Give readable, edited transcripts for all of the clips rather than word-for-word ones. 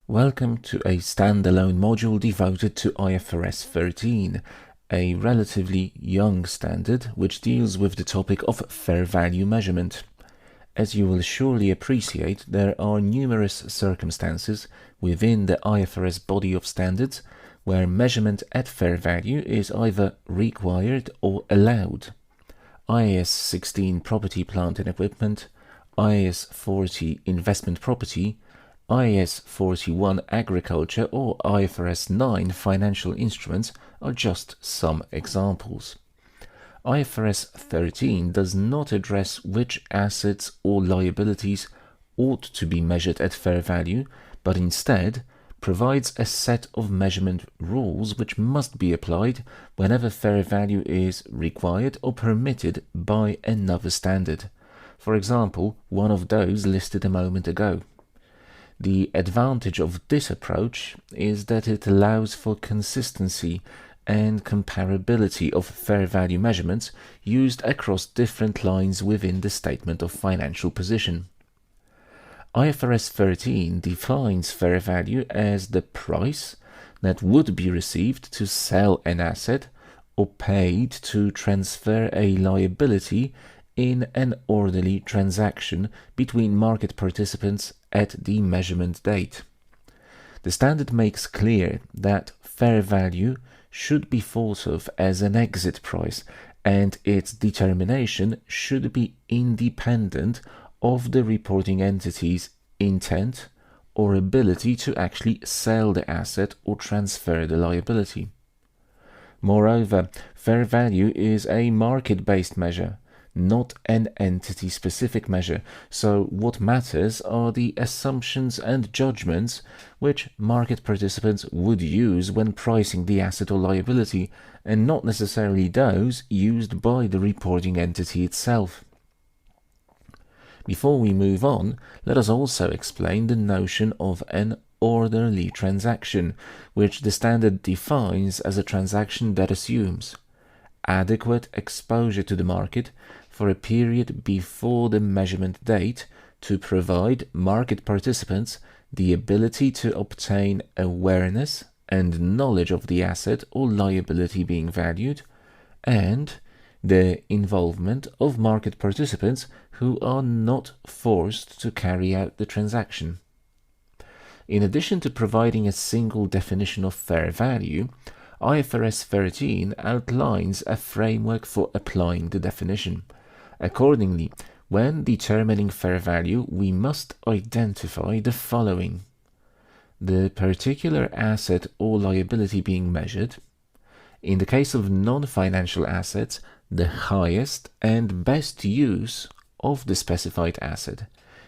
Welcome to a standalone module devoted to IFRS 13, a relatively young standard which deals with the topic of fair value measurement. As you will surely appreciate, there are numerous circumstances within the IFRS body of standards where measurement at fair value is either required or allowed. IAS 16 Property, Plant and Equipment, IAS 40 Investment Property, IAS 41 Agriculture or IFRS 9 Financial Instruments are just some examples. IFRS 13 does not address which assets or liabilities ought to be measured at fair value, but instead provides a set of measurement rules which must be applied whenever fair value is required or permitted by another standard. For example, one of those listed a moment ago. The advantage of this approach is that it allows for consistency and comparability of fair value measurements used across different lines within the statement of financial position. IFRS 13 defines fair value as the price that would be received to sell an asset or paid to transfer a liability in an orderly transaction between market participants at the measurement date. The standard makes clear that fair value should be thought of as an exit price, and its determination should be independent of the reporting entity's intent or ability to actually sell the asset or transfer the liability. Moreover, fair value is a market-based measure, not an entity-specific measure, so what matters are the assumptions and judgments which market participants would use when pricing the asset or liability, and not necessarily those used by the reporting entity itself. Before we move on, let us also explain the notion of an orderly transaction, which the standard defines as a transaction that assumes adequate exposure to the market for a period before the measurement date to provide market participants the ability to obtain awareness and knowledge of the asset or liability being valued, and the involvement of market participants who are not forced to carry out the transaction. In addition to providing a single definition of fair value, IFRS 13 outlines a framework for applying the definition. Accordingly, when determining fair value, we must identify the following: the particular asset or liability being measured. In the case of non-financial assets, the highest and best use of the specified asset,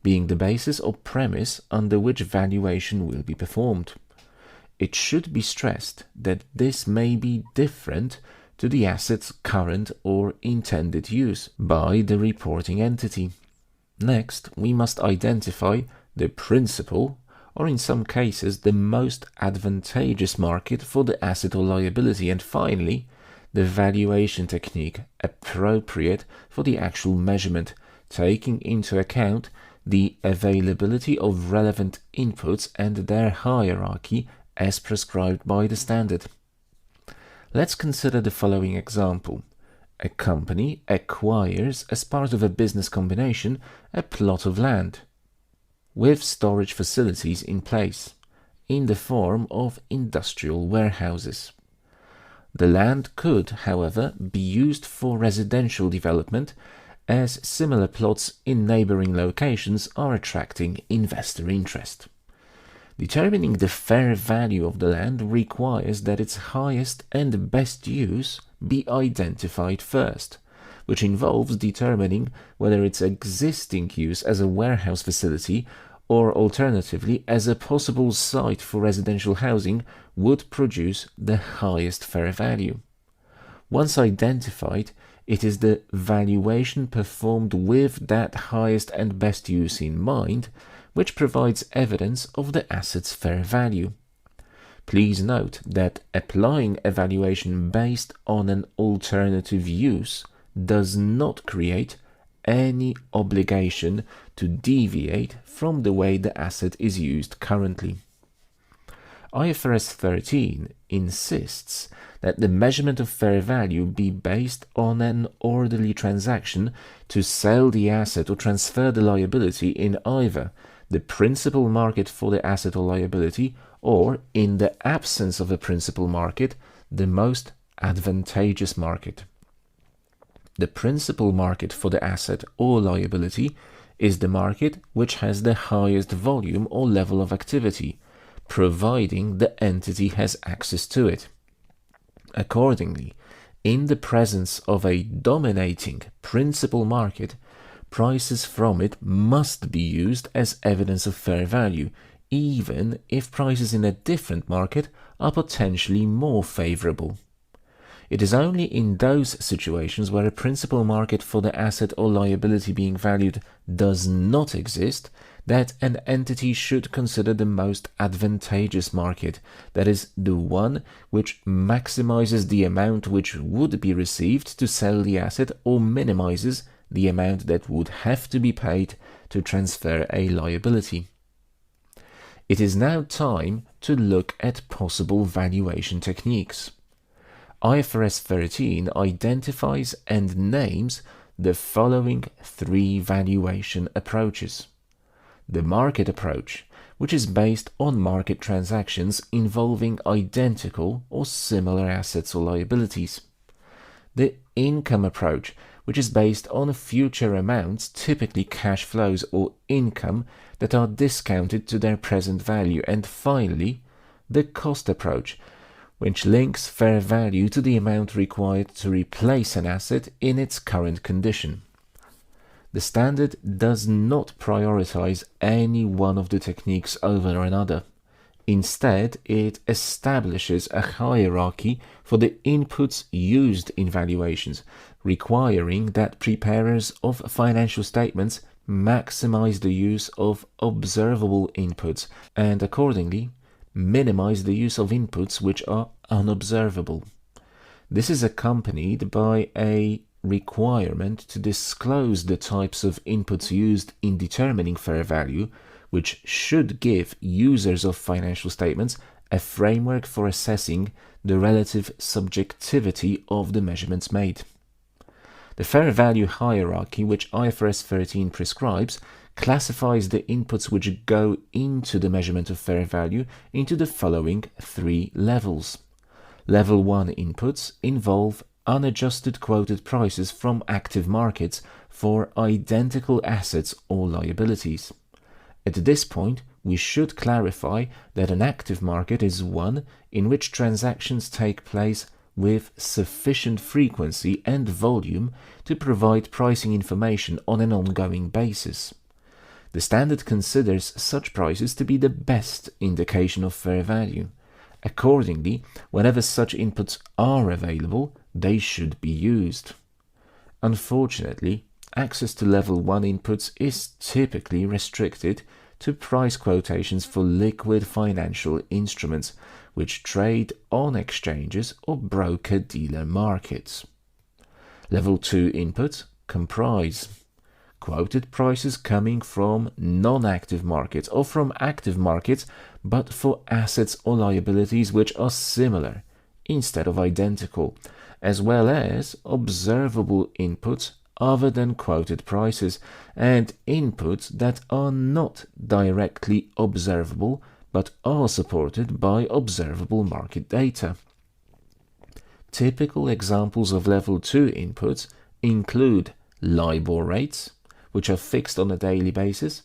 being the basis or premise under which valuation will be performed. It should be stressed that this may be different to the asset's current or intended use by the reporting entity. Next, we must identify the principal, or in some cases the most advantageous market for the asset or liability, and finally, the valuation technique appropriate for the actual measurement, taking into account the availability of relevant inputs and their hierarchy as prescribed by the standard. Let's consider the following example. A company acquires, as part of a business combination, a plot of land with storage facilities in place in the form of industrial warehouses. The land could, however, be used for residential development, as similar plots in neighboring locations are attracting investor interest. Determining the fair value of the land requires that its highest and best use be identified first, which involves determining whether its existing use as a warehouse facility or alternatively as a possible site for residential housing would produce the highest fair value. Once identified, it is the valuation performed with that highest and best use in mind which provides evidence of the asset's fair value. Please note that applying a valuation based on an alternative use does not create any obligation to deviate from the way the asset is used currently. IFRS 13 insists that the measurement of fair value be based on an orderly transaction to sell the asset or transfer the liability in either the principal market for the asset or liability, or, in the absence of a principal market, the most advantageous market. The principal market for the asset or liability is the market which has the highest volume or level of activity, providing the entity has access to it. Accordingly, in the presence of a dominating principal market, prices from it must be used as evidence of fair value, even if prices in a different market are potentially more favorable. It is only in those situations where a principal market for the asset or liability being valued does not exist that an entity should consider the most advantageous market, that is, the one which maximizes the amount which would be received to sell the asset or minimizes the amount that would have to be paid to transfer a liability. It is now time to look at possible valuation techniques. IFRS 13 identifies and names the following three valuation approaches. The market approach, which is based on market transactions involving identical or similar assets or liabilities. The income approach, which is based on future amounts, typically cash flows or income, that are discounted to their present value. And finally, the cost approach, which links fair value to the amount required to replace an asset in its current condition. The standard does not prioritize any one of the techniques over another. Instead, it establishes a hierarchy for the inputs used in valuations, requiring that preparers of financial statements maximize the use of observable inputs and, accordingly, minimize the use of inputs which are unobservable. This is accompanied by a requirement to disclose the types of inputs used in determining fair value, which should give users of financial statements a framework for assessing the relative subjectivity of the measurements made. The fair value hierarchy, which IFRS 13 prescribes, classifies the inputs which go into the measurement of fair value into the following three levels. Level 1 inputs involve unadjusted quoted prices from active markets for identical assets or liabilities. At this point, we should clarify that an active market is one in which transactions take place with sufficient frequency and volume to provide pricing information on an ongoing basis. The standard considers such prices to be the best indication of fair value. Accordingly, whenever such inputs are available, they should be used. Unfortunately, access to level 1 inputs is typically restricted to price quotations for liquid financial instruments which trade on exchanges or broker-dealer markets. Level 2 inputs comprise quoted prices coming from non-active markets or from active markets, but for assets or liabilities which are similar instead of identical, as well as observable inputs other than quoted prices and inputs that are not directly observable but are supported by observable market data. Typical examples of level 2 inputs include LIBOR rates, which are fixed on a daily basis,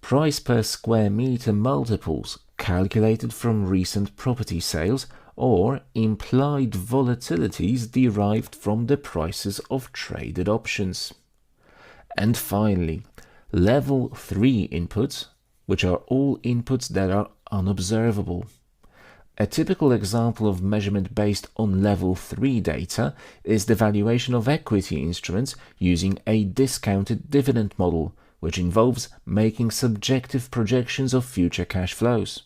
price per square meter multiples calculated from recent property sales, or implied volatilities derived from the prices of traded options. And finally, level 3 inputs, which are all inputs that are unobservable. A typical example of measurement based on level 3 data is the valuation of equity instruments using a discounted dividend model, which involves making subjective projections of future cash flows.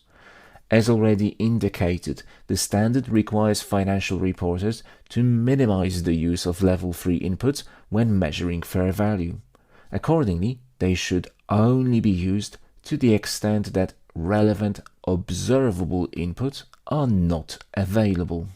As already indicated, the standard requires financial reporters to minimize the use of level 3 inputs when measuring fair value. Accordingly, they should only be used to the extent that relevant observable input are not available.